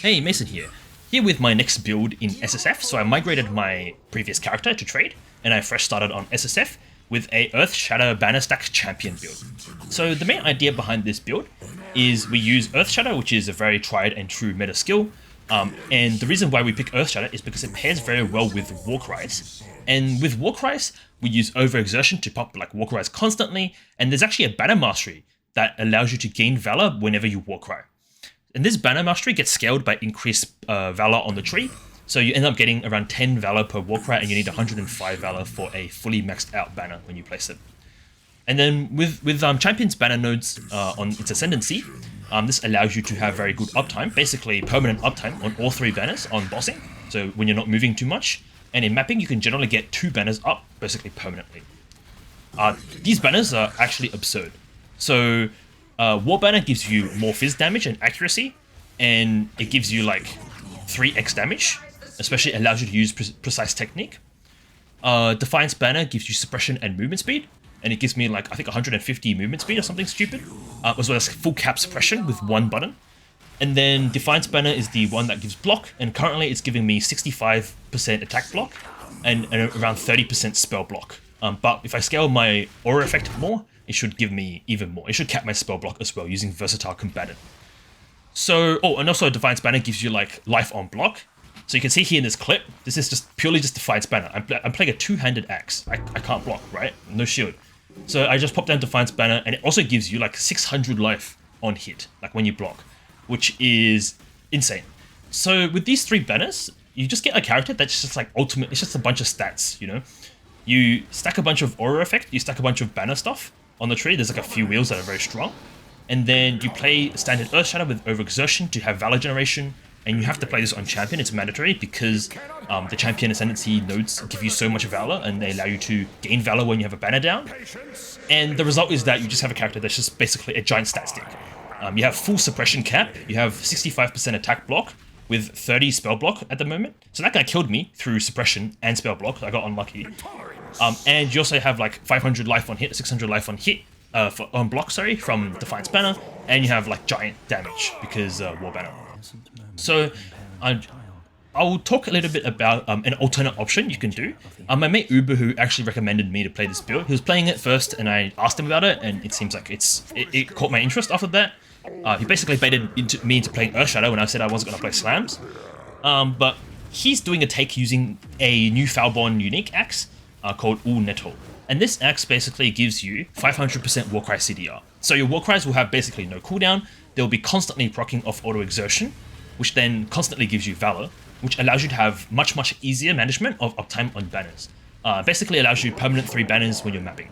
Hey, Mason here. Here with my next build in SSF, so I migrated my previous character to trade, and I fresh started on SSF with a EarthShatter banner stack champion build. So the main idea behind this build is we use EarthShatter, which is a very tried and true meta skill, and the reason why we pick EarthShatter is because it pairs very well with warcries. And with warcries, we use overexertion to pop like warcries constantly, and there's actually a banner mastery that allows you to gain valor whenever you warcry. And this banner mastery gets scaled by increased valor on the tree, so you end up getting around 10 valor per warcry, and you need 105 valor for a fully maxed out banner when you place it. And then with Champion's banner nodes on its ascendancy, this allows you to have very good uptime, basically permanent uptime on all 3 banners on bossing, so when you're not moving too much. And in mapping, you can generally get 2 banners up, basically permanently. These banners are actually absurd. So War Banner gives you more fizz damage and accuracy, and it gives you like 3x damage, especially allows you to use precise technique. Defiance Banner gives you suppression and movement speed, and it gives me like I think 150 movement speed or something stupid, as well as full cap suppression with 1 button. And then Defiance Banner is the one that gives block, and currently it's giving me 65% attack block and around 30% spell block. But if I scale my aura effect more, it should give me even more. It should cap my spell block as well using Versatile Combatant. So, and also Defiance Banner gives you like life on block. So you can see here in this clip, this is just purely just Defiance Banner. I'm playing a 2-handed axe. I can't block, right? No shield. So I just pop down Defiance Banner, and it also gives you like 600 life on hit, like when you block, which is insane. So with these 3 banners, you just get a character that's just like ultimate. It's just a bunch of stats, you know? You stack a bunch of aura effect, you stack a bunch of banner stuff on the tree. There's like a few wheels that are very strong. And then you play standard EarthShatter with overexertion to have valor generation. And you have to play this on champion. It's mandatory because the champion ascendancy nodes give you so much valor, and they allow you to gain valor when you have a banner down. And the result is that you just have a character that's just basically a giant stat stick. You have full suppression cap. You have 65% attack block with 30 spell block at the moment. So that guy killed me through suppression and spell block. I got unlucky. And you also have like 500 life on hit, 600 life on hit, on block, sorry, from Defiance Banner, and you have like giant damage because War Banner. So I'll talk a little bit about an alternate option you can do. My mate Uber, who actually recommended me to play this build, he was playing it first, and I asked him about it, and it seems like it caught my interest after that. He basically baited me into playing EarthShatter when I said I wasn't going to play slams. But he's doing a take using a new Foulborn unique axe called Uul Netol. And this axe basically gives you 500% warcry CDR. So your warcries will have basically no cooldown. They'll be constantly proccing off auto exertion, which then constantly gives you valor, which allows you to have much easier management of uptime on banners. Basically allows you permanent 3 banners when you're mapping.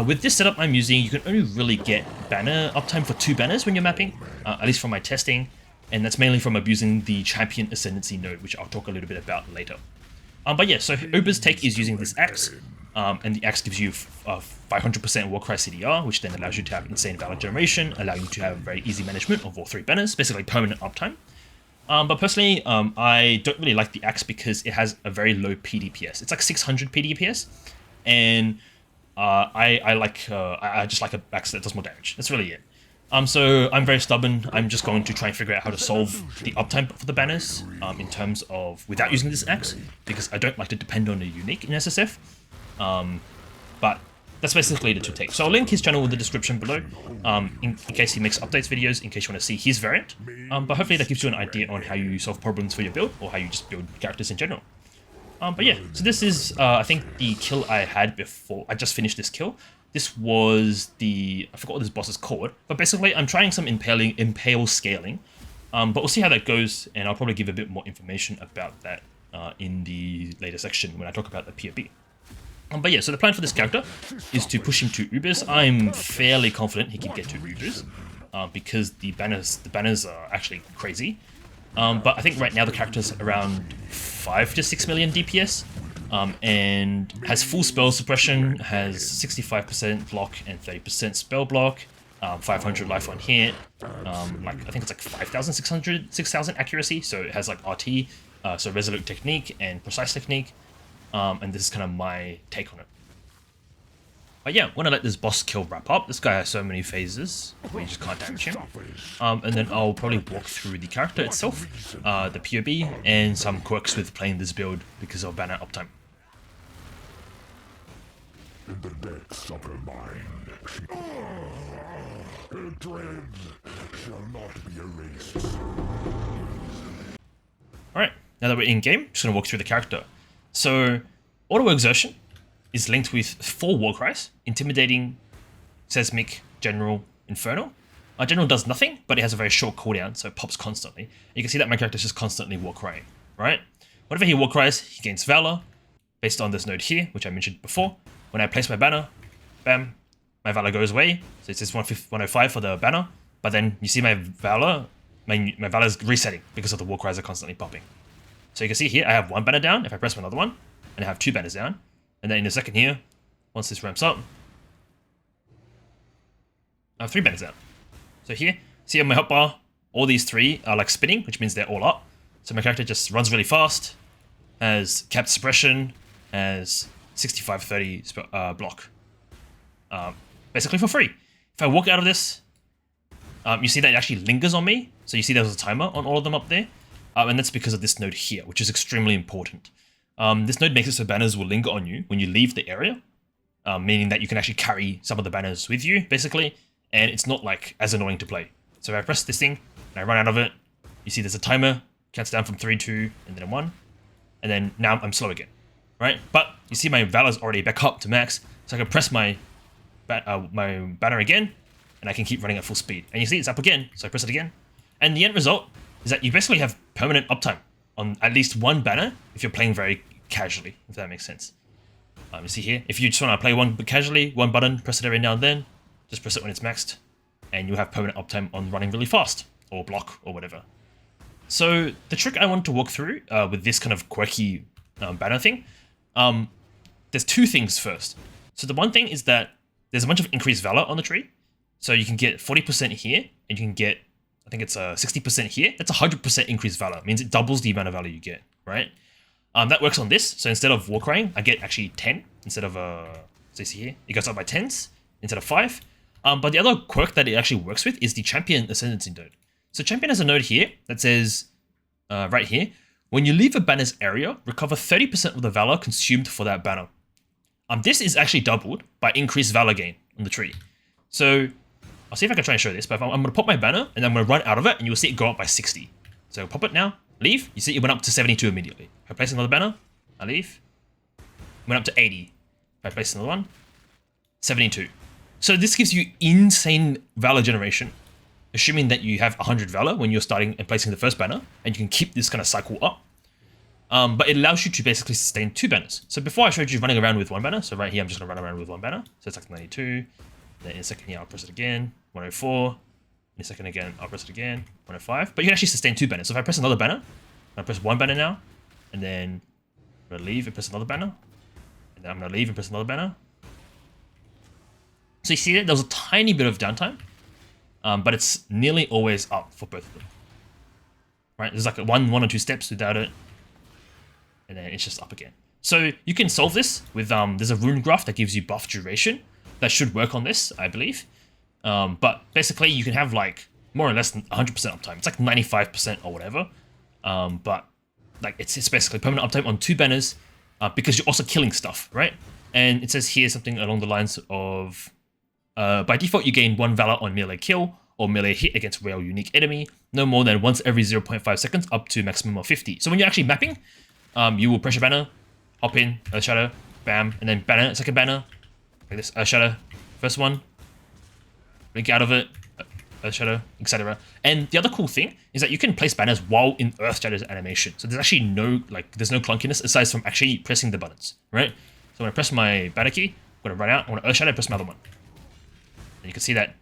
With this setup I'm using, you can only really get banner uptime for 2 banners when you're mapping, at least from my testing, and that's mainly from abusing the champion ascendancy node, which I'll talk a little bit about later. But yeah, so Uber's take is using this axe, and the axe gives you 500% warcry CDR, which then allows you to have insane valor generation, allowing you to have very easy management of all 3 banners, basically permanent uptime. But personally, I don't really like the axe because it has a very low PDPS. It's like 600 PDPS, and I just like an axe that does more damage. That's really it. So I'm very stubborn. I'm just going to try and figure out how to solve the uptime for the banners in terms of without using this axe, because I don't like to depend on a unique in SSF. But that's basically the 2 takes. So I'll link his channel in the description below in case he makes updates videos, in case you want to see his variant. But hopefully that gives you an idea on how you solve problems for your build, or how you just build characters in general. But yeah, so this is, I think, the kill I had before. I just finished this kill. This was I forgot what this boss is called, but basically I'm trying some Impale scaling. But we'll see how that goes, and I'll probably give a bit more information about that in the later section when I talk about the POE. But yeah, so the plan for this character is to push him to Ubers. I'm fairly confident he can get to Ubers, because the banners are actually crazy. But I think right now the character's around 5 to 6 million DPS, and has full spell suppression, has 65% block and 30% spell block, 500 life on hit, like I think it's like 6,000 accuracy, so it has like RT, so resolute technique and precise technique, and this is kind of my take on it. But yeah, when I let this boss kill wrap up, this guy has so many phases where you just can't damage him. And then I'll probably walk through the character itself, the POE, and some quirks with playing this build because of banner uptime. In the depths of her mind, her dread shall not be erased. Alright, now that we're in game, just gonna walk through the character. So, auto exertion is linked with 4 warcries: intimidating, seismic, general, infernal. General does nothing, but it has a very short cooldown, so it pops constantly. You can see that my character is just constantly warcrying, right? Whenever he warcries, he gains valor, based on this node here, which I mentioned before. When I place my banner, bam, my valor goes away. So it says 105 for the banner, but then you see my valor, my valor is resetting because of the warcries are constantly popping. So you can see here, I have 1 banner down. If I press another one, and I have 2 banners down. And then in a second here, once this ramps up, I have 3 banners down. So here, see on my hotbar, all these 3 are like spinning, which means they're all up. So my character just runs really fast, has capped suppression, has 65-30 block. Basically for free. If I walk out of this, you see that it actually lingers on me. So you see there's a timer on all of them up there. And that's because of this node here, which is extremely important. This node makes it so banners will linger on you when you leave the area, meaning that you can actually carry some of the banners with you, basically, and it's not like as annoying to play. So if I press this thing and I run out of it, you see there's a timer, counts down from 3, 2, and then 1, and then now I'm slow again, right? But you see my valor's already back up to max, so I can press my banner again, and I can keep running at full speed. And you see it's up again, so I press it again, and the end result is that you basically have permanent uptime on at least 1 banner if you're playing very casually, if that makes sense. You see here, if you just want to play one casually, 1 button, press it every now and then, just press it when it's maxed, and you have permanent uptime on running really fast, or block, or whatever. So the trick I want to walk through with this kind of quirky banner thing, there's 2 things first. So the one thing is that there's a bunch of increased valor on the tree, so you can get 40% here, and you can get, I think it's 60% here. That's 100% increased valor. It means it doubles the amount of valor you get, right? That works on this. So instead of warcrying, I get actually 10 instead of, so you see here, it goes up by 10s instead of 5. But the other quirk that it actually works with is the Champion Ascendancy node. So Champion has a node here that says, right here, when you leave a banner's area, recover 30% of the valor consumed for that banner. This is actually doubled by increased valor gain on the tree. So I'll see if I can try and show this, but I'm going to pop my banner, and I'm going to run out of it, and you'll see it go up by 60. So pop it now, leave, you see it went up to 72 immediately. If I place another banner, I leave, went up to 80. If I place another one, 72. So this gives you insane valor generation, assuming that you have 100 valor when you're starting and placing the first banner, and you can keep this kind of cycle up. But it allows you to basically sustain 2 banners. So before I showed you running around with 1 banner, so right here I'm just going to run around with 1 banner, so it's like 92. Then in a second here I'll press it again, 104. In a second again I'll press it again, 105. But you can actually sustain 2 banners. So if I press another banner, I press 1 banner now, and then I'm going to leave and press another banner, and then I'm going to leave and press another banner. So you see that there was a tiny bit of downtime, but it's nearly always up for both of them. Right? There's like one or 2 steps without it, and then it's just up again. So you can solve this with, there's a rune graph that gives you buff duration. That should work on this, I believe. But basically you can have like more or less 100% uptime. It's like 95% or whatever. But like it's basically permanent uptime on 2 banners because you're also killing stuff, right? And it says here something along the lines of, by default you gain 1 valor on melee kill or melee hit against real unique enemy, no more than once every 0.5 seconds up to maximum of 50. So when you're actually mapping, you will press your banner, hop in, EarthShatter, bam, and then banner, second banner, like this, EarthShatter, first one, blink out of it, EarthShatter, etc. And the other cool thing is that you can place banners while in EarthShatter's animation. So there's actually no, there's no clunkiness aside from actually pressing the buttons, right? So when I press my banner key, I'm going to run out, I want to EarthShatter, press my other one. And you can see that.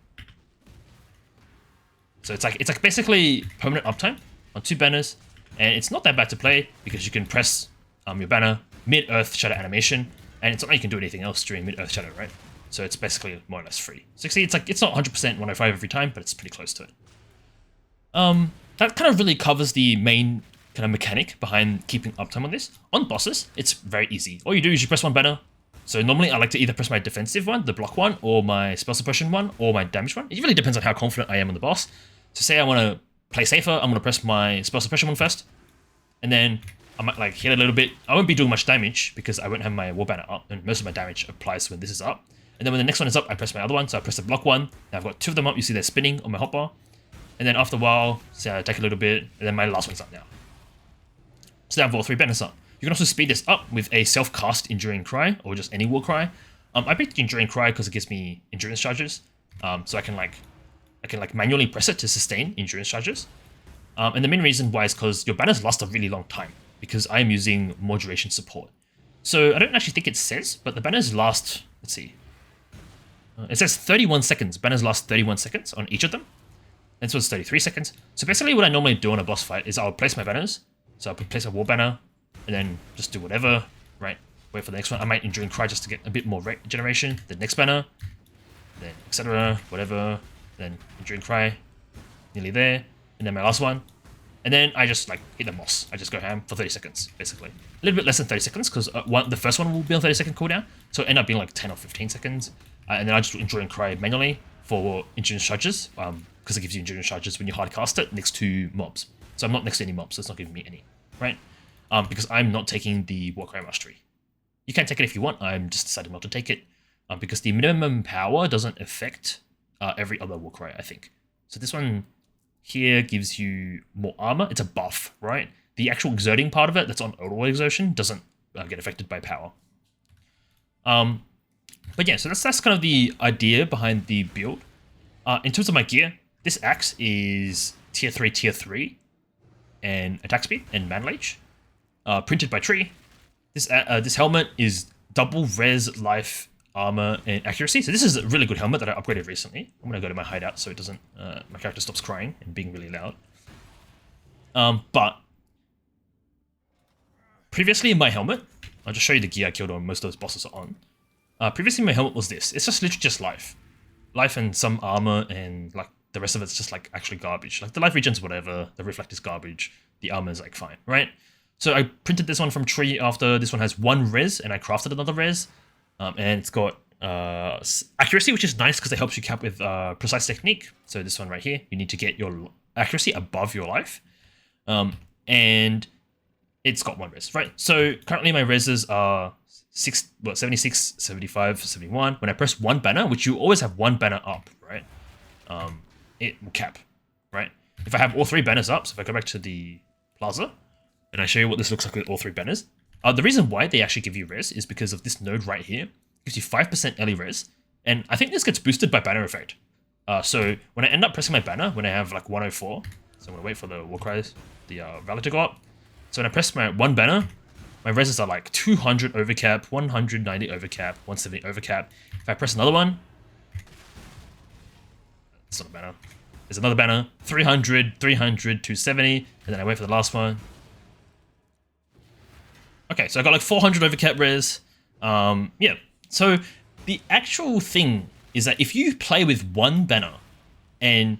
So it's like basically permanent uptime on 2 banners, and it's not that bad to play because you can press your banner mid EarthShatter animation, and it's not like you can do anything else during mid EarthShatter, right? So it's basically more or less free. So you see, it's not 100% 105 every time, but it's pretty close to it. That kind of really covers the main kind of mechanic behind keeping uptime on this. On bosses, it's very easy. All you do is you press 1 banner, So normally I like to either press my defensive one, the block one, or my spell suppression one, or my damage one. It really depends on how confident I am on the boss. So say I want to play safer, I'm going to press my spell suppression one first. And then I might like hit a little bit. I won't be doing much damage because I won't have my war banner up, and most of my damage applies when this is up. And then when the next one is up, I press my other one. So I press the block one. Now I've got two of them up. You see they're spinning on my hotbar. And then after a while, say I attack a little bit, and then my last one's up now. So now I've got all 3 banners up. You can also speed this up with a self-cast Enduring Cry, or just any warcry. I picked Enduring Cry because it gives me endurance charges. So I can manually press it to sustain endurance charges. And the main reason why is because your banners last a really long time, because I am using more duration support. So I don't actually think it says, but the banners last, let's see. It says 31 seconds. Banners last 31 seconds on each of them. And so it's 33 seconds. So basically what I normally do on a boss fight is I'll place my banners. So I'll place a war banner, and then just do whatever, right? Wait for the next one. I might Enduring Cry just to get a bit more regeneration. The next banner, then etc. Whatever. Then Enduring Cry, nearly there. And then my last one. And then I just like hit the moss. I just go ham for 30 seconds, basically. A little bit less than 30 seconds, because the first one will be on 30-second cooldown. So it end up being like 10 or 15 seconds. And then I just Enduring Cry manually for endurance charges, because it gives you endurance charges when you hard cast it next to mobs. So I'm not next to any mobs, so it's not giving me any, right? Because I'm not taking the warcry mastery. You can take it if you want. I'm just deciding not to take it because the minimum power doesn't affect every other warcry, I think. So this one here gives you more armor. It's a buff, right? The actual exerting part of it that's on auto exertion doesn't get affected by power. But yeah, so that's kind of the idea behind the build. In terms of my gear, this axe is tier 3, and attack speed and mana leech, printed by Tree. This helmet is double res, life, armor, and accuracy. So this is a really good helmet that I upgraded recently. I'm gonna go to my hideout so it doesn't my character stops crying and being really loud. But previously in my helmet, I'll just show you the gear I killed on most of those bosses are on. Previously my helmet was this. It's just literally just life and some armor, and like the rest of it's just like actually garbage. Like the life regen's whatever, the reflect is garbage, the armor is like fine, right? So I printed this one from Tree after this one has 1 res, and I crafted another res, and it's got accuracy, which is nice because it helps you cap with precise technique. So this one right here, you need to get your accuracy above your life, and it's got 1 res, right? So currently my reses are 76, 75, 71. When I press 1 banner, which you always have 1 banner up, right? It will cap, right? If I have all 3 banners up, so if I go back to the plaza, and I show you what this looks like with all 3 banners, the reason why they actually give you res is because of this node right here. It gives you 5% early res, and I think this gets boosted by banner effect. So when I end up pressing my banner, when I have like 104, so I'm gonna wait for the warcries, the valour to go up. So when I press my 1 banner, my reses are like 200 overcap, 190 overcap, 170 overcap. If I press another one, it's not a banner. There's another banner, 300, 300, 270, and then I wait for the last one. Okay, so I got like 400 overcap res. Yeah, so the actual thing is that if you play with 1 banner, and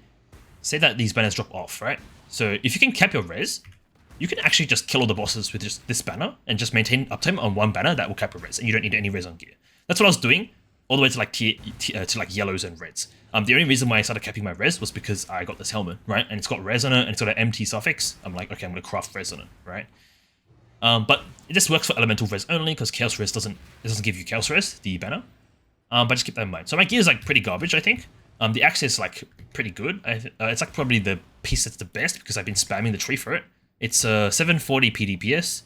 say that these banners drop off, right? So if you can cap your res, you can actually just kill all the bosses with just this banner and just maintain uptime on 1 banner that will cap your res, and you don't need any res on gear. That's what I was doing all the way to like to like yellows and reds. The only reason why I started capping my res was because I got this helmet, right? And it's got res on it, and it's got an MT suffix. I'm like, okay, I'm gonna craft res on it, right? But this works for elemental res only because chaos res doesn't give you chaos res, the banner. But just keep that in mind. So my gear is like pretty garbage, I think. The axe is like pretty good. It's like probably the piece that's the best because I've been spamming the Tree for it. It's 740 PDPS,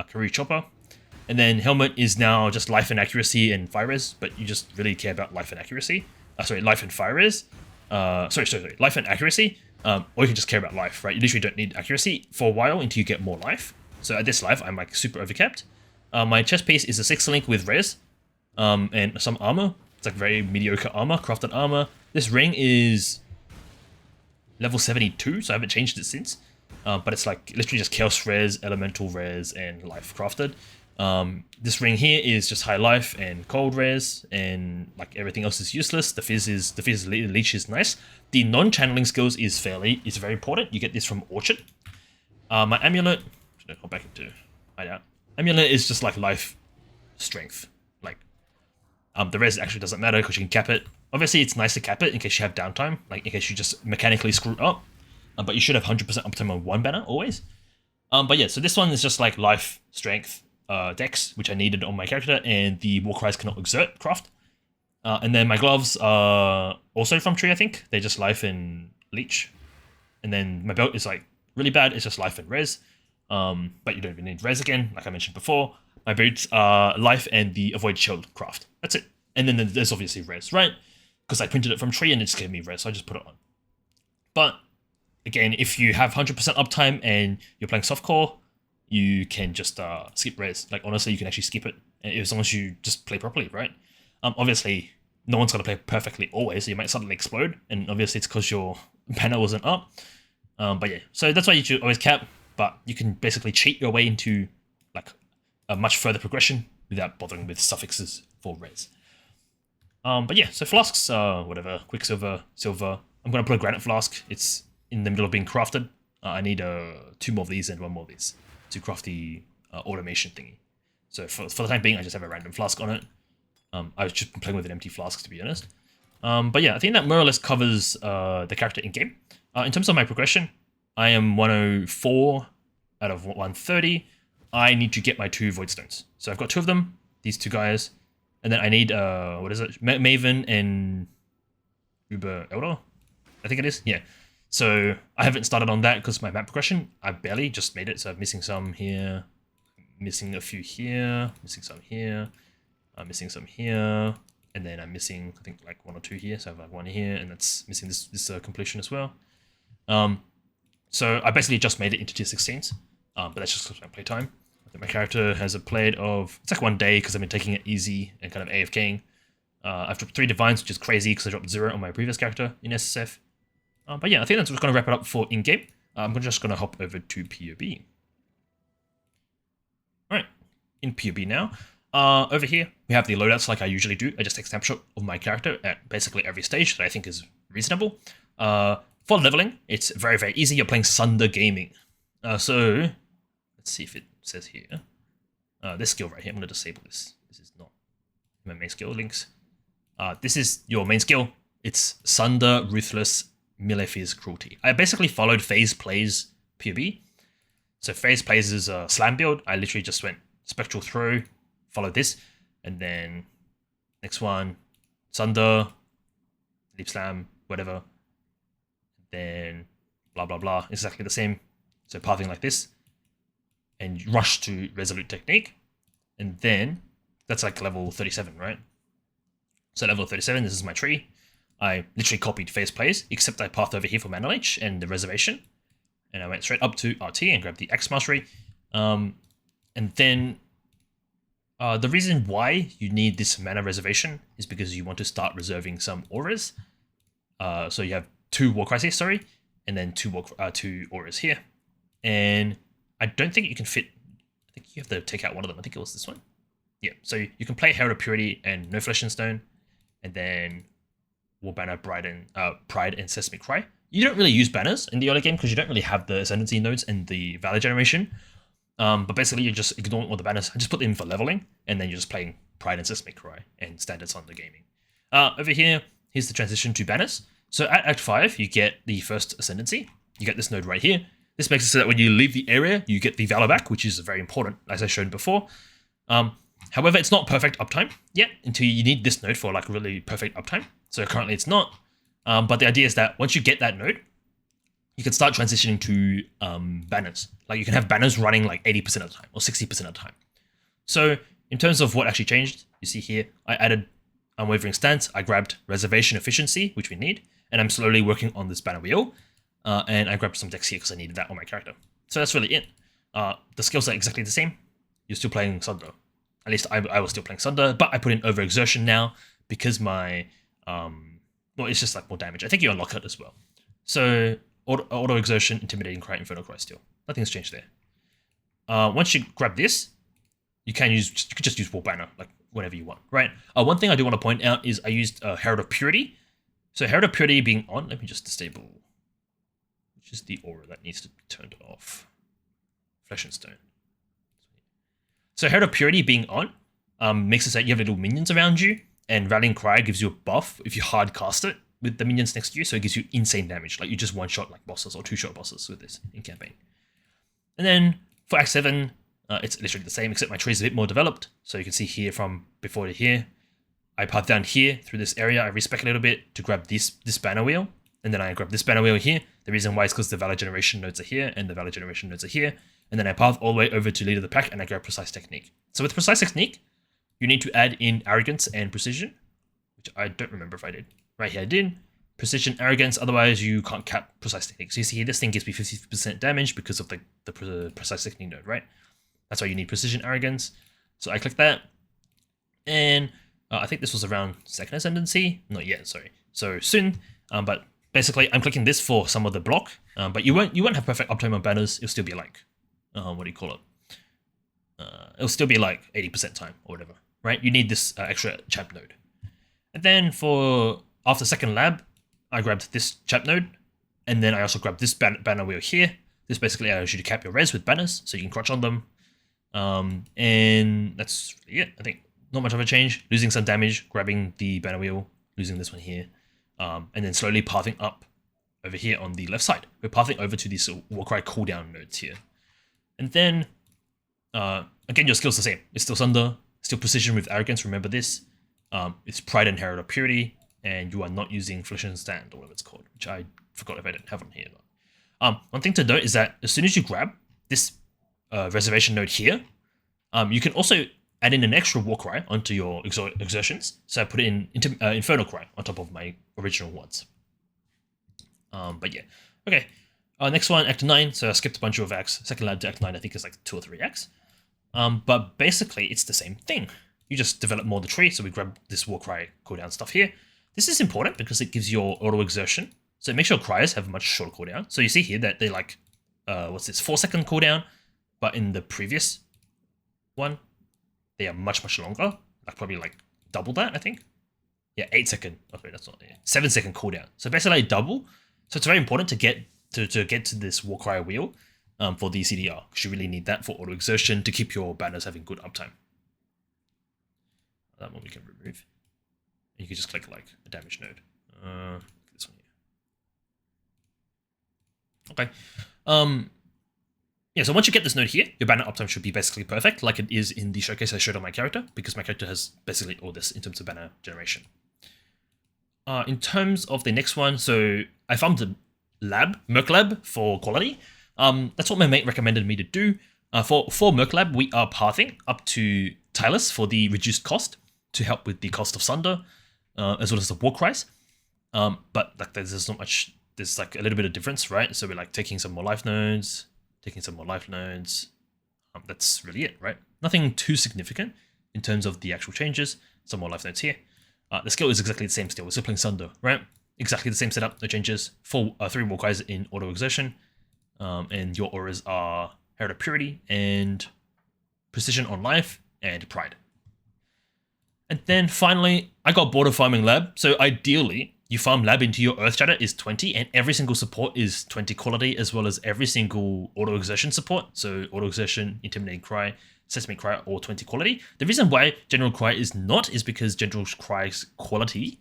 career chopper. And then helmet is now just life and accuracy and fire res, but you just really care about life and accuracy. Life and fire res. Sorry, life and accuracy. Or you can just care about life, right? You literally don't need accuracy for a while until you get more life. So at this life, I'm like super overcapped. My chest piece is a 6-link with res, and some armor. It's like very mediocre armor, crafted armor. This ring is level 72, so I haven't changed it since. But it's like literally just chaos res, elemental res, and life crafted. This ring here is just high life and cold res, and like everything else is useless. The fizz leech is nice. The non-channeling skills is very important. You get this from Orchard. My amulet, should I go back into hideout? Amulet is just like life strength. Like The res actually doesn't matter because you can cap it. Obviously, it's nice to cap it in case you have downtime, like in case you just mechanically screw up. But you should have 100% uptime on one banner always. But yeah, so this one is just like life, strength, dex, which I needed on my character, and the warcries cannot exert craft. And then my gloves are also from tree, I think. They're just life and leech. And then my belt is like really bad. It's just life and res. But you don't even need res again, like I mentioned before. My boots are life and the avoid shield craft. That's it. And then there's obviously res, right? Because I printed it from tree and it just gave me res, so I just put it on. But again, if you have 100% uptime and you're playing softcore, you can just skip res. Like honestly, you can actually skip it as long as you just play properly, right? Obviously, no one's gonna play perfectly always. So you might suddenly explode, and obviously it's because your banner wasn't up. But yeah, so that's why you should always cap. But you can basically cheat your way into like a much further progression without bothering with suffixes for res. But yeah, so flasks, whatever, quicksilver, silver. I'm gonna put a granite flask. It's in the middle of being crafted. I need 2 more of these and 1 more of these to craft the automation thingy. So for the time being, I just have a random flask on it. I've just been playing with an empty flask, to be honest. But yeah, I think that more or less covers the character in game. In terms of my progression, I am 104 out of 130. I need to get my 2 void stones. So I've got 2 of them, these 2 guys, and then I need what is it, Maven and Uber Elder, I think it is. Yeah. So I haven't started on that because my map progression, I barely just made it. So I'm missing some here, missing a few here, missing some here. I'm missing some here, and then I'm missing, I think, like 1 or 2 here. So I have like 1 here, and that's missing this completion as well. So I basically just made it into tier 16s, but that's just because of my playtime. I think my character has a play of, it's like 1 day because I've been taking it easy and kind of AFKing. I've dropped 3 divines, which is crazy because I dropped 0 on my previous character in SSF. But yeah, I think that's what's going to wrap it up for in-game. I'm just going to hop over to POB. Alright, in POB now. Over here, we have the loadouts like I usually do. I just take a snapshot of my character at basically every stage that I think is reasonable. For leveling, it's very, very easy. You're playing Sunder Gaming. So, let's see if it says here. This skill right here, I'm going to disable this. This is not my main skill links. This is your main skill. It's Sunder, Ruthless, Malefi's Cruelty. I basically followed FaZe Plays POB. So FaZe Plays is a slam build. I literally just went Spectral Throw, followed this, and then next one, Sunder, Deep Slam, whatever. Then blah blah blah, exactly the same. So pathing like this, and rush to Resolute Technique, and then that's like level 37, right? So level 37, this is my tree. I literally copied FaZe Plays, except I pathed over here for Mana Leech and the Reservation, and I went straight up to RT and grabbed the X Mastery, and then the reason why you need this Mana Reservation is because you want to start reserving some auras. So you have 2 warcries here, sorry, and then 2 auras here. And I don't think you can fit, I think you have to take out one of them. I think it was this one. Yeah, so you can play Herald of Purity and No Flesh and Stone, and then War Banner, Pride, and Sesame Cry. You don't really use banners in the early game because you don't really have the Ascendancy nodes and the Valour generation. But basically you're just ignoring all the banners. I just put them in for leveling, and then you're just playing Pride and Sesame Cry and Standard Sunder Gaming. Over here, here's the transition to banners. So at Act 5, you get the first Ascendancy. You get this node right here. This makes it so that when you leave the area, you get the Valour back, which is very important, as I showed before. However, it's not perfect uptime yet until you need this node for like really perfect uptime. So currently it's not. But the idea is that once you get that node, you can start transitioning to banners. Like you can have banners running like 80% of the time or 60% of the time. So in terms of what actually changed, you see here, I added Unwavering Stance. I grabbed Reservation Efficiency, which we need. And I'm slowly working on this banner wheel. And I grabbed some decks here because I needed that on my character. So that's really it. The skills are exactly the same. You're still playing Sunder. At least I was still playing Sunder, but I put in Overexertion now because my, well, it's just like more damage. I think you unlock it as well. So auto exertion, Intimidating Cry, Inferno Cry still. Nothing's changed there. Once you grab this, you could just use War Banner, like whenever you want, right? One thing I do want to point out is I used Herald of Purity. So Herald of Purity being on, let me just disable, which is the aura that needs to be turned off. Flesh and Stone. So Herald of Purity being on makes it so that you have little minions around you, and Rallying Cry gives you a buff if you hard cast it with the minions next to you, so it gives you insane damage. Like you just one-shot like bosses or two-shot bosses with this in campaign. And then for Act 7, it's literally the same, except my tree is a bit more developed. So you can see here from before to here, I path down here through this area, I respec a little bit to grab this banner wheel, and then I grab this banner wheel here. The reason why is because the valor generation nodes are here, and the valor generation nodes are here. And then I path all the way over to Leader of the Pack, and I grab Precise Technique. So with Precise Technique, you need to add in Arrogance and Precision, which I don't remember if I did. Right here I did. Precision, Arrogance, otherwise you can't cap Precise Technique. So you see here, this thing gives me 50% damage because of the Precise Technique node, right? That's why you need Precision, Arrogance. So I click that, and I think this was around 2nd Ascendancy. Not yet, sorry. So soon, but basically I'm clicking this for some of the block, but you won't have perfect uptime on banners. It'll still be like, what do you call it? It'll still be like 80% time or whatever, right? You need this extra champ node. And then for after 2nd lab, I grabbed this champ node, and then I also grabbed this banner wheel here. This basically allows you to cap your res with banners, so you can crutch on them. And that's really it. I think not much of a change. Losing some damage, grabbing the banner wheel, losing this one here, and then slowly pathing up over here on the left side. We're pathing over to these warcry cooldown nodes here. And then, again, your skill's the same. It's still Sunder, still Precision with Arrogance, remember this. It's Pride and Herald of Purity, and you are not using Affliction Stand, or whatever it's called, which I forgot if I didn't have on here. One thing to note is that as soon as you grab this reservation node here, you can also add in an extra warcry onto your exertions. So I put it in Infernal Cry on top of my original ones. But yeah, okay. Next one, Act 9. So I skipped a bunch of acts. 2nd lab to Act 9, I think is like 2 or 3 acts. But basically, it's the same thing. You just develop more of the tree. So we grab this warcry cooldown stuff here. This is important because it gives your auto exertion. So it makes your cries have a much shorter cooldown. So you see here that they like, 4-second cooldown, but in the previous one, they are much longer. Like probably like double that, I think. Yeah, 8-second. Okay, that's not 7-second cooldown. So basically double. So it's very important to get to this warcry wheel for the CDR, because you really need that for auto exertion to keep your banners having good uptime. That one we can remove. And you can just click like a damage node. This one here. Okay. Yeah, so once you get this node here, your banner uptime should be basically perfect, like it is in the showcase I showed on my character, because my character has basically all this in terms of banner generation. In terms of the next one, so I found the Merc Lab for quality. That's what my mate recommended me to do. For Merc Lab, we are pathing up to Tylus for the reduced cost to help with the cost of Sunder, as well as the warcries. But like there's not much, there's like a little bit of difference, right? So we're like taking some more life nodes, that's really it, right? Nothing too significant in terms of the actual changes. Some more life nodes here. The skill is exactly the same still. We're still playing Sunder, right? Exactly the same setup, no changes. 3 warcries in auto exertion. And your auras are Herald of Purity and Precision on Life and Pride. And then finally, I got bored of farming lab. So ideally, you farm lab into your EarthShatter is 20, and every single support is 20 quality, as well as every single auto exertion support. So auto exertion, intimidating cry, sesame cry, or 20 quality. The reason why general cry is not is because general cry's quality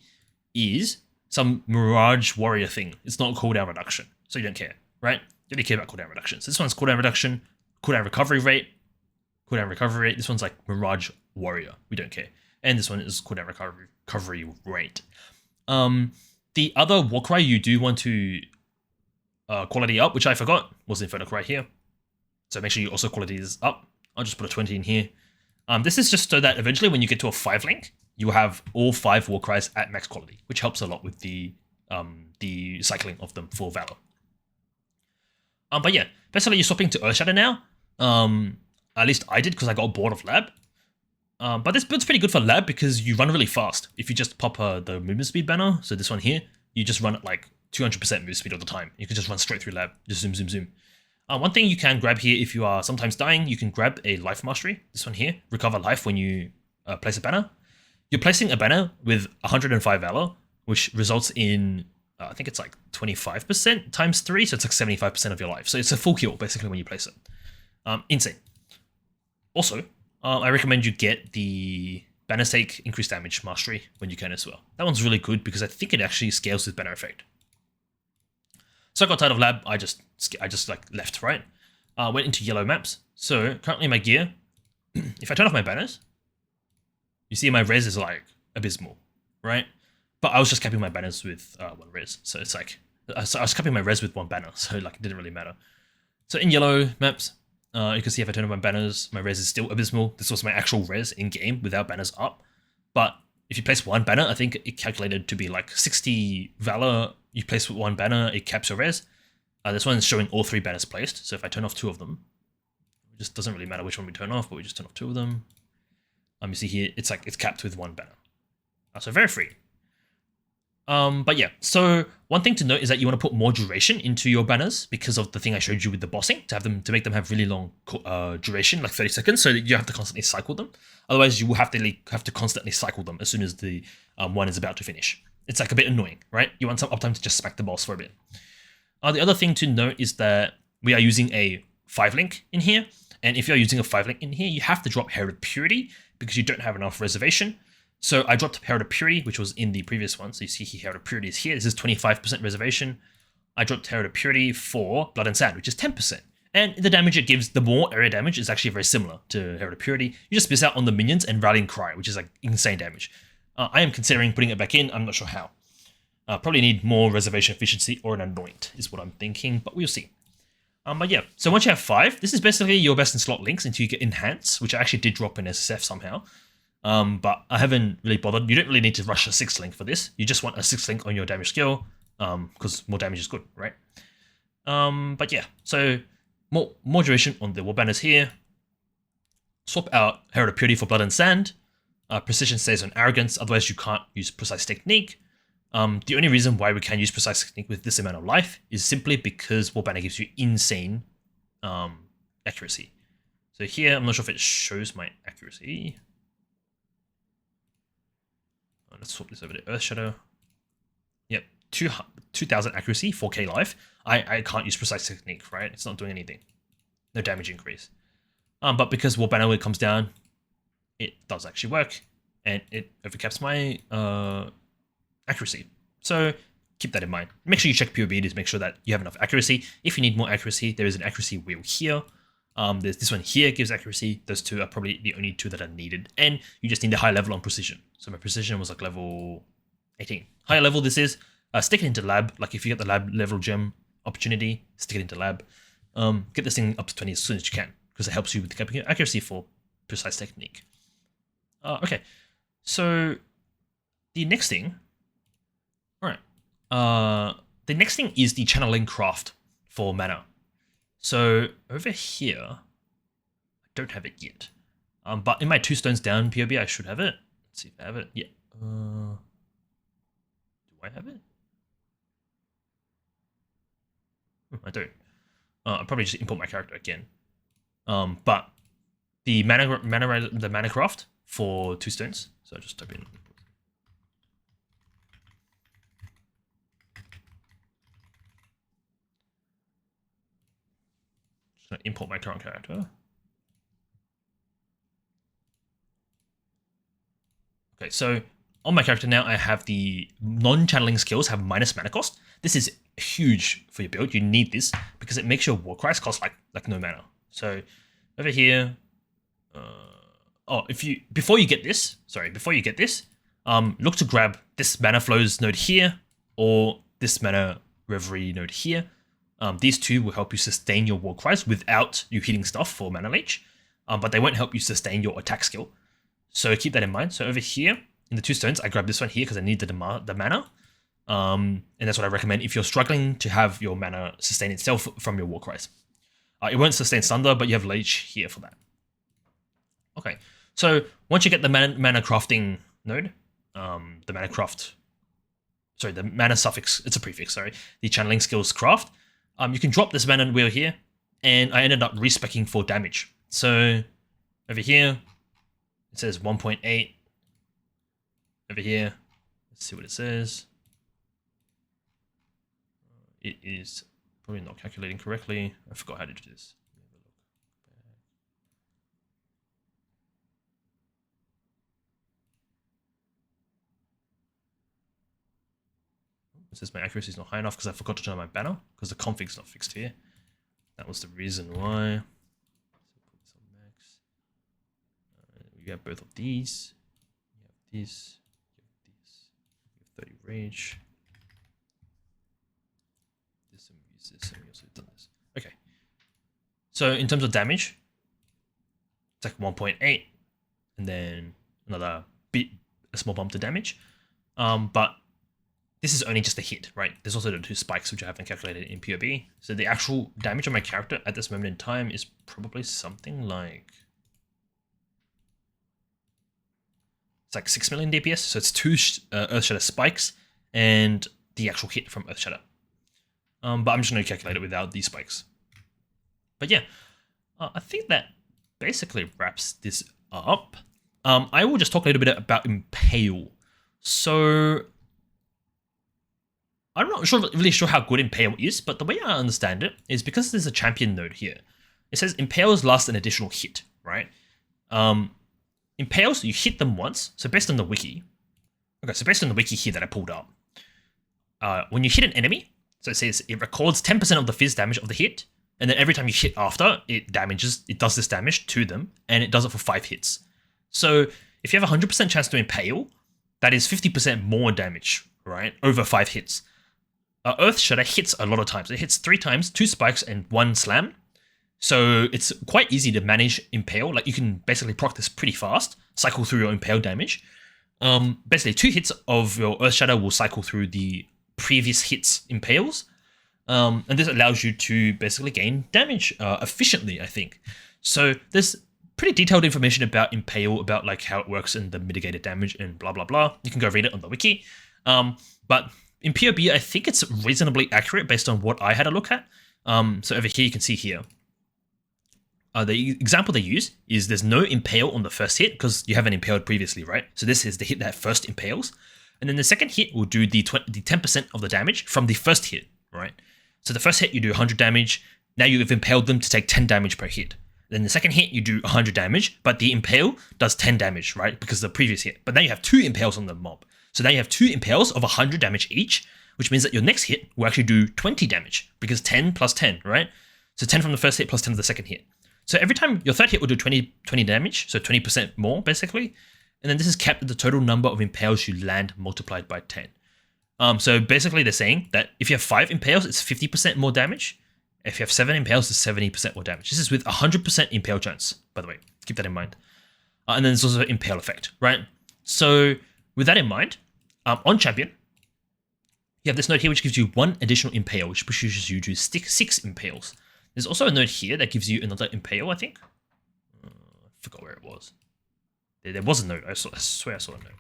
is some mirage warrior thing. It's not cooldown reduction, so you don't care, right? You don't care about cooldown reductions. This one's cooldown reduction, cooldown recovery rate. This one's like mirage warrior. We don't care. And this one is cooldown recovery rate. The other warcry you do want to quality up, which I forgot, was Infernal Cry here. So make sure you also quality this up. I'll just put a 20 in here. This is just so that eventually when you get to a 5 link, you have all 5 warcries at max quality, which helps a lot with the cycling of them for Valor. But yeah, basically you're swapping to EarthShatter now. At least I did because I got bored of lab. But this build's pretty good for lab because you run really fast. If you just pop the movement speed banner, so this one here, you just run at like 200% move speed all the time. You can just run straight through lab, just zoom, zoom, zoom. One thing you can grab here if you are sometimes dying, you can grab a life mastery. This one here, recover life when you place a banner. You're placing a banner with 105 valor, which results in, I think it's like 25% times 3, so it's like 75% of your life. So it's a full kill basically when you place it. Insane. Also, I recommend you get the Banner Stake, increased damage, mastery when you can as well. That one's really good because I think it actually scales with banner effect. So I got tired of lab, I just like left, right? Went into yellow maps. So currently my gear, if I turn off my banners, you see my res is like abysmal, right? But I was just capping my banners with one res. So it's like, I was capping my res with one banner, so like it didn't really matter. So in yellow maps, you can see if I turn on my banners, my res is still abysmal. This was my actual res in game without banners up. But if you place one banner, I think it calculated to be like 60 valor. You place one banner, it caps your res. This one is showing all 3 banners placed. So if I turn off 2 of them, it just doesn't really matter which one we turn off, but we just turn off 2 of them. You see here, it's like it's capped with 1 banner. So very free. But yeah, so one thing to note is that you want to put more duration into your banners because of the thing I showed you with the bossing, to make them have really long duration, like 30 seconds, so that you have to constantly cycle them. Otherwise, you will have to constantly cycle them as soon as the one is about to finish. It's like a bit annoying, right? You want some uptime to just smack the boss for a bit. The other thing to note is that we are using a 5-link in here, and if you're using a 5-link in here, you have to drop Herald Purity because you don't have enough reservation. So I dropped Herald Purity, which was in the previous one. So you see here, Herald Purity is here. This is 25% reservation. I dropped Herald Purity for Blood and Sand, which is 10%. And the damage it gives, the more area damage, is actually very similar to Herald Purity. You just miss out on the minions and Rallying Cry, which is like insane damage. I am considering putting it back in. I'm not sure how. Probably need more reservation efficiency or an Anoint is what I'm thinking, but we'll see. But yeah, so once you have 5, this is basically your best in slot links until you get Enhance, which I actually did drop in SSF somehow. But I haven't really bothered. You don't really need to rush a 6th link for this. You just want a 6th link on your damage skill, because more damage is good, right? But yeah, so more duration on the war banners here. Swap out Herald of Purity for Blood and Sand. Precision stays on Arrogance, otherwise you can't use Precise Technique. The only reason why we can use Precise Technique with this amount of life is simply because war banner gives you insane accuracy. So here, I'm not sure if it shows my accuracy. Let's swap this over to EarthShatter. Yep, 2000 accuracy, 4k life. I can't use Precise Technique, right? It's not doing anything. No damage increase. But because War Banner, when it comes down, it does actually work, and it overcaps my accuracy. So keep that in mind. Make sure you check POE to make sure that you have enough accuracy. If you need more accuracy, there is an accuracy wheel here. There's this one here gives accuracy. Those 2 are probably the only 2 that are needed. And you just need a high level on precision. So my precision was like level 18. Higher level this is. Stick it into lab. Like if you get the lab level gem opportunity, stick it into lab. Get this thing up to 20 as soon as you can, because it helps you with the accuracy for Precise Technique. Okay, so the next thing. Alright. The next thing is the channeling craft for mana. So over here, I don't have it yet. But in my 2 stones down POB, I should have it. Let's see if I have it. Yeah. Do I have it? I don't. I'll probably just import my character again. But the mana craft for 2 stones. So I'll just type in. Just gonna import my current character. Okay, so on my character now, I have the non-channeling skills have minus mana cost. This is huge for your build. You need this because it makes your warcries cost like no mana. So over here, before you get this, look to grab this mana flows node here or this mana reverie node here. These 2 will help you sustain your warcries without you hitting stuff for mana leech, but they won't help you sustain your attack skill. So keep that in mind. So over here in the 2 stones, I grab this one here because I need the mana. And that's what I recommend if you're struggling to have your mana sustain itself from your warcries. It won't sustain Thunder, but you have Leech here for that. Okay, so once you get the mana crafting node, the mana suffix, it's a prefix, sorry, the channeling skills craft, you can drop this mana wheel here, and I ended up respecking for damage. So over here, it says 1.8. Over here, let's see what it says. It is probably not calculating correctly. I forgot how to do this. It says my accuracy is not high enough because I forgot to turn on my banner because the config's not fixed here. That was the reason why. Put this on max. You have both of these. You have this. You have this. You have 30 rage. This and we use this and we also done this. Okay. So in terms of damage, it's like 1.8 and then another bit, a small bump to damage. But this is only just a hit, right? There's also the 2 spikes, which I haven't calculated in POE. So the actual damage on my character at this moment in time is probably something like... It's like 6 million DPS. So it's 2 EarthShatter spikes and the actual hit from EarthShatter. But I'm just going to calculate it without these spikes. But yeah, I think that basically wraps this up. I will just talk a little bit about Impale. So... I'm not really sure how good Impale is, but the way I understand it is because there's a champion node here. It says Impales last an additional hit, right? Impales, you hit them once. So based on the wiki, okay, so based on the wiki here that I pulled up, when you hit an enemy, so it says it records 10% of the fizz damage of the hit, and then every time you hit after, it does this damage to them, and it does it for 5 hits. So if you have a 100% chance to Impale, that is 50% more damage, right? Over 5 hits. EarthShatter hits a lot of times. It hits 3 times, 2 spikes, and 1 slam. So it's quite easy to manage Impale. Like you can basically proc this pretty fast, cycle through your Impale damage. Basically 2 hits of your EarthShatter will cycle through the previous hits Impales. And this allows you to basically gain damage efficiently, I think. So there's pretty detailed information about Impale, about like how it works and the mitigated damage and blah, blah, blah. You can go read it on the wiki. But in POE, I think it's reasonably accurate based on what I had a look at. So over here, you can see here. The example they use is there's no Impale on the first hit because you haven't impaled previously, right? So this is the hit that first impales. And then the second hit will do the 10% of the damage from the first hit, right? So the first hit, you do 100 damage. Now you've impaled them to take 10 damage per hit. Then the second hit, you do 100 damage, but the Impale does 10 damage, right? Because of the previous hit. But now you have 2 Impales on the mob. So now you have 2 Impales of 100 damage each, which means that your next hit will actually do 20 damage because 10 plus 10, right? So 10 from the first hit plus 10 of the second hit. So every time your third hit will do 20 damage, so 20% more basically. And then this is capped at the total number of Impales you land multiplied by 10. So basically they're saying that if you have 5 Impales, it's 50% more damage. If you have 7 Impales, it's 70% more damage. This is with 100% Impale chance, by the way. Keep that in mind. And then there's also Impale effect, right? So with that in mind, on champion, you have this node here which gives you 1 additional Impale, which pushes you to 6 Impales. There's also a node here that gives you another Impale, I think. I forgot where it was. There was a node. I swear I saw a node.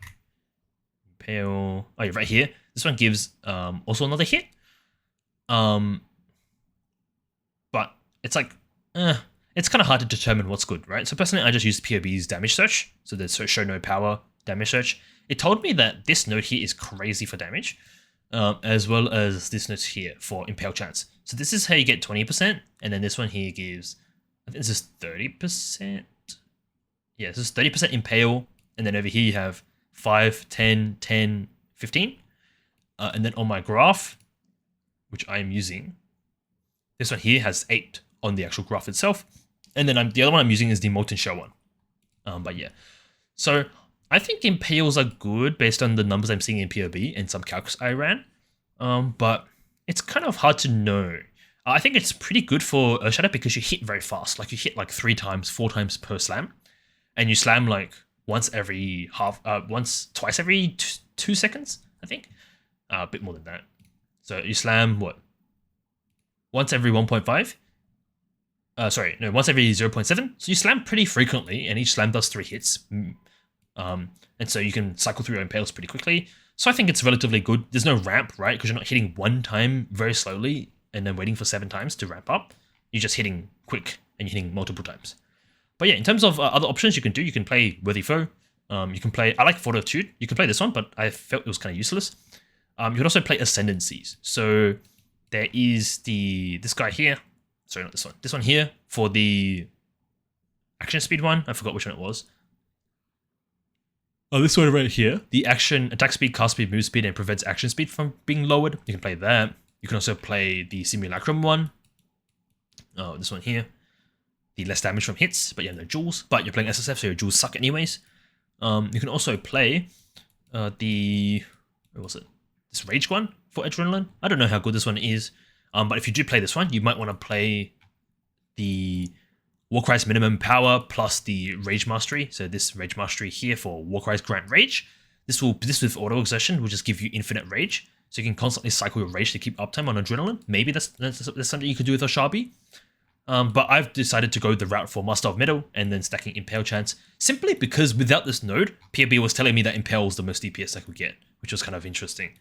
Impale. Oh, yeah, right here. This one gives also another hit. But it's like, it's kind of hard to determine what's good, right? So personally, I just used POB's damage search. So the show no power damage search. It told me that this node here is crazy for damage, as well as this node here for Impale chance. So this is how you get 20%, and then this one here gives, I think this is 30%. Yeah, this is 30% Impale, and then over here you have 5, 10, 10, 15. And then on my graph, which I am using, this one here has 8 on the actual graph itself. And then the other one I'm using is the Molten Shell one. But yeah. So I think Impales are good based on the numbers I'm seeing in POE and some calcs I ran. But it's kind of hard to know. I think it's pretty good for EarthShatter because you hit very fast. Like you hit like 3 times, 4 times per slam. And you slam like twice every 2 seconds, I think. A bit more than that. So you slam what? Once every 1.5? Once every 0.7. So you slam pretty frequently, and each slam does 3 hits. And so you can cycle through your Impales pretty quickly. So I think it's relatively good. There's no ramp, right? Because you're not hitting 1 time very slowly and then waiting for 7 times to ramp up. You're just hitting quick and you're hitting multiple times. But yeah, in terms of other options you can play Worthy Foe. You can play, I like Fortitude. You can play this one, but I felt it was kind of useless. You can also play Ascendancies. So there is this guy here. Sorry, not this one. This one here for the action speed one. I forgot which one it was. this one right here, the action, attack speed, cast speed, move speed, and prevents action speed from being lowered. You can play that. You can also play the Simulacrum one. Oh, this one here. The less damage from hits, but you have no jewels. But you're playing SSF, so your jewels suck anyways. You can also play the... What was it? This Rage one for Adrenaline. I don't know how good this one is. But if you do play this one, you might want to play the Warcries minimum power plus the Rage Mastery. So this Rage Mastery here for Warcries Grant Rage. This with Auto Exertion will just give you infinite Rage. So you can constantly cycle your Rage to keep uptime on Adrenaline. Maybe that's something you could do with Oshabi. But I've decided to go the route for Master of Metal and then stacking Impale chance. Simply because without this node, POE was telling me that Impale is the most DPS I could get. Which was kind of interesting.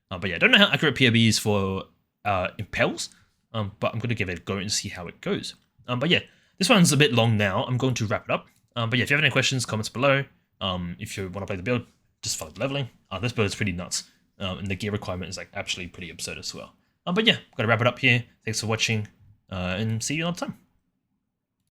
But yeah, I don't know how accurate POE is for Impales. But I'm going to give it a go and see how it goes. But yeah. This one's a bit long now. I'm going to wrap it up. But yeah, if you have any questions, comments below. If you want to play the build, just follow the leveling. This build is pretty nuts. And the gear requirement is like actually pretty absurd as well. But yeah, got to wrap it up here. Thanks for watching. And see you another time.